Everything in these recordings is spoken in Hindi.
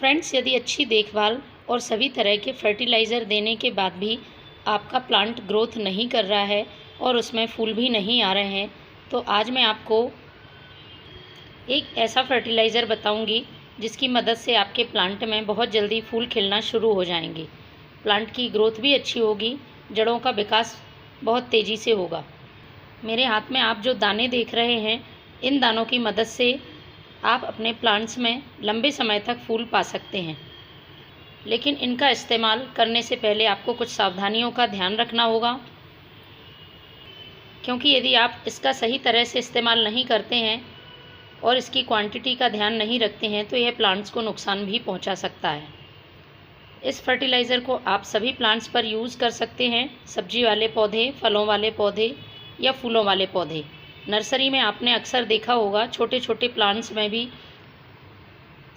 फ्रेंड्स, यदि अच्छी देखभाल और सभी तरह के फर्टिलाइज़र देने के बाद भी आपका प्लांट ग्रोथ नहीं कर रहा है और उसमें फूल भी नहीं आ रहे हैं, तो आज मैं आपको एक ऐसा फर्टिलाइज़र बताऊंगी जिसकी मदद से आपके प्लांट में बहुत जल्दी फूल खिलना शुरू हो जाएंगे। प्लांट की ग्रोथ भी अच्छी होगी, जड़ों का विकास बहुत तेज़ी से होगा। मेरे हाथ में आप जो दाने देख रहे हैं, इन दानों की मदद से आप अपने प्लांट्स में लंबे समय तक फूल पा सकते हैं। लेकिन इनका इस्तेमाल करने से पहले आपको कुछ सावधानियों का ध्यान रखना होगा, क्योंकि यदि आप इसका सही तरह से इस्तेमाल नहीं करते हैं और इसकी क्वांटिटी का ध्यान नहीं रखते हैं तो यह प्लांट्स को नुकसान भी पहुंचा सकता है। इस फर्टिलाइज़र को आप सभी प्लांट्स पर यूज़ कर सकते हैं, सब्जी वाले पौधे, फलों वाले पौधे या फूलों वाले पौधे। नर्सरी में आपने अक्सर देखा होगा, छोटे छोटे प्लांट्स में भी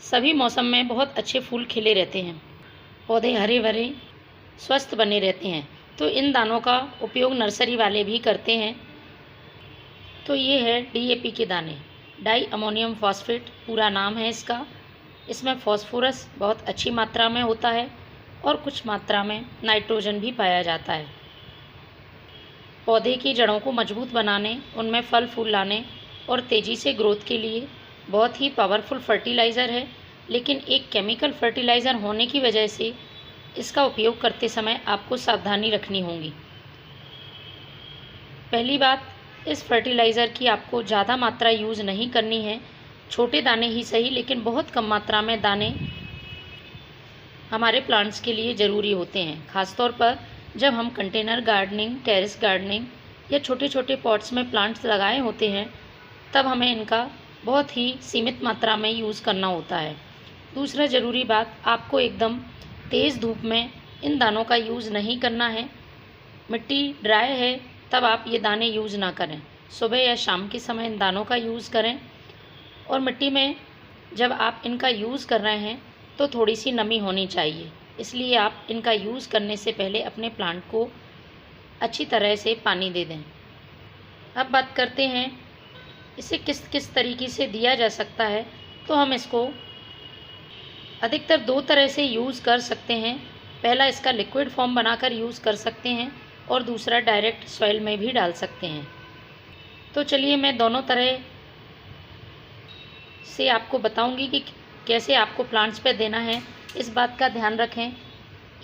सभी मौसम में बहुत अच्छे फूल खिले रहते हैं, पौधे हरे भरे स्वस्थ बने रहते हैं। तो इन दानों का उपयोग नर्सरी वाले भी करते हैं। तो ये है DAP के दाने, डाई अमोनियम फॉस्फेट पूरा नाम है इसका। इसमें फॉस्फोरस बहुत अच्छी मात्रा में होता है और कुछ मात्रा में नाइट्रोजन भी पाया जाता है। पौधे की जड़ों को मजबूत बनाने, उनमें फल फूल लाने और तेज़ी से ग्रोथ के लिए बहुत ही पावरफुल फर्टिलाइज़र है। लेकिन एक केमिकल फर्टिलाइज़र होने की वजह से इसका उपयोग करते समय आपको सावधानी रखनी होगी। पहली बात, इस फर्टिलाइज़र की आपको ज़्यादा मात्रा यूज़ नहीं करनी है। छोटे दाने ही सही, लेकिन बहुत कम मात्रा में दाने हमारे प्लांट्स के लिए ज़रूरी होते हैं। ख़ासतौर पर जब हम कंटेनर गार्डनिंग, टेरेस गार्डनिंग या छोटे छोटे पॉट्स में प्लांट्स लगाए होते हैं, तब हमें इनका बहुत ही सीमित मात्रा में यूज़ करना होता है। दूसरा ज़रूरी बात, आपको एकदम तेज़ धूप में इन दानों का यूज़ नहीं करना है। मिट्टी ड्राई है तब आप ये दाने यूज़ ना करें। सुबह या शाम के समय इन दानों का यूज़ करें। और मिट्टी में जब आप इनका यूज़ कर रहे हैं तो थोड़ी सी नमी होनी चाहिए, इसलिए आप इनका यूज़ करने से पहले अपने प्लांट को अच्छी तरह से पानी दे दें। अब बात करते हैं इसे किस किस तरीके से दिया जा सकता है। तो हम इसको अधिकतर दो तरह से यूज़ कर सकते हैं। पहला, इसका लिक्विड फॉर्म बनाकर यूज़ कर सकते हैं और दूसरा डायरेक्ट सॉइल में भी डाल सकते हैं। तो चलिए मैं दोनों तरह से आपको बताऊंगी कि कैसे आपको प्लांट्स पे देना है। इस बात का ध्यान रखें,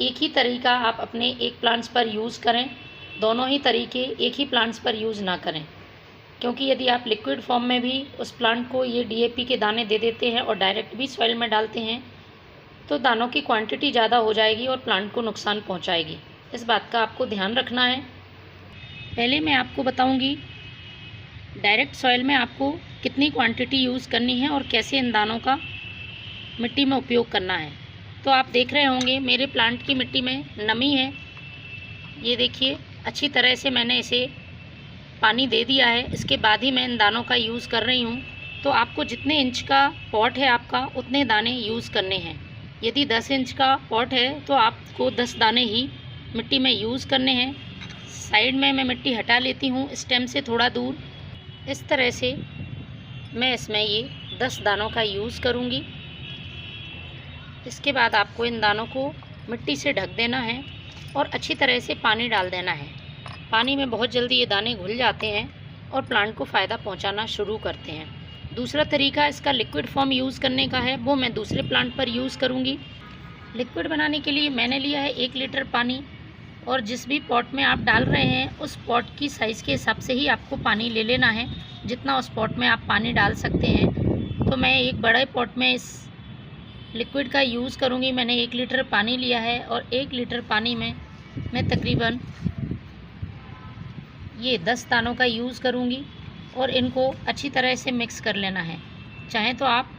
एक ही तरीका आप अपने एक प्लांट्स पर यूज़ करें, दोनों ही तरीके एक ही प्लांट्स पर यूज़ ना करें। क्योंकि यदि आप लिक्विड फॉर्म में भी उस प्लांट को ये DAP के दाने दे देते हैं और डायरेक्ट भी सॉइल में डालते हैं तो दानों की क्वांटिटी ज़्यादा हो जाएगी और प्लांट को नुकसान पहुंचाएगी। इस बात का आपको ध्यान रखना है। पहले मैं आपको बताऊंगी डायरेक्ट सॉइल में आपको कितनी क्वांटिटी यूज़ करनी है और कैसे इन दानों का मिट्टी में उपयोग करना है। तो आप देख रहे होंगे मेरे प्लांट की मिट्टी में नमी है। ये देखिए, अच्छी तरह से मैंने इसे पानी दे दिया है। इसके बाद ही मैं इन दानों का यूज़ कर रही हूँ। तो आपको जितने इंच का पॉट है आपका, उतने दाने यूज़ करने हैं। यदि 10 इंच का पॉट है तो आपको 10 दाने ही मिट्टी में यूज़ करने हैं। साइड में मैं मिट्टी हटा लेती हूँ स्टेम से थोड़ा दूर। इस तरह से मैं इसमें ये 10 दानों का यूज़ करूँगी। इसके बाद आपको इन दानों को मिट्टी से ढक देना है और अच्छी तरह से पानी डाल देना है। पानी में बहुत जल्दी ये दाने घुल जाते हैं और प्लांट को फ़ायदा पहुंचाना शुरू करते हैं। दूसरा तरीका इसका लिक्विड फॉर्म यूज़ करने का है, वो मैं दूसरे प्लांट पर यूज़ करूँगी। लिक्विड बनाने के लिए मैंने लिया है 1 लीटर पानी, और जिस भी पॉट में आप डाल रहे हैं उस पॉट की साइज़ के हिसाब से ही आपको पानी ले लेना है, जितना उस पॉट में आप पानी डाल सकते हैं। तो मैं एक बड़े पॉट में इस लिक्विड का यूज़ करूँगी। मैंने 1 लीटर पानी लिया है और 1 लीटर पानी में मैं तकरीबन ये 10 दानों का यूज़ करूँगी और इनको अच्छी तरह से मिक्स कर लेना है। चाहे तो आप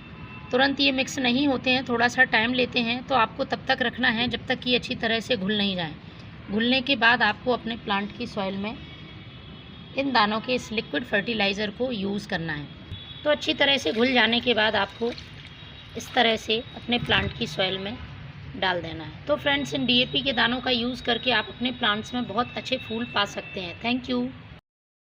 तुरंत, ये मिक्स नहीं होते हैं, थोड़ा सा टाइम लेते हैं, तो आपको तब तक रखना है जब तक कि अच्छी तरह से घुल नहीं जाए। घुलने के बाद आपको अपने प्लांट की सॉइल में इन दानों के इस लिक्विड फर्टिलाइज़र को यूज़ करना है। तो अच्छी तरह से घुल जाने के बाद आपको इस तरह से अपने प्लांट की सॉइल में डाल देना है। तो फ्रेंड्स, इन DAP के दानों का यूज़ करके आप अपने प्लांट्स में बहुत अच्छे फूल पा सकते हैं। Thank you.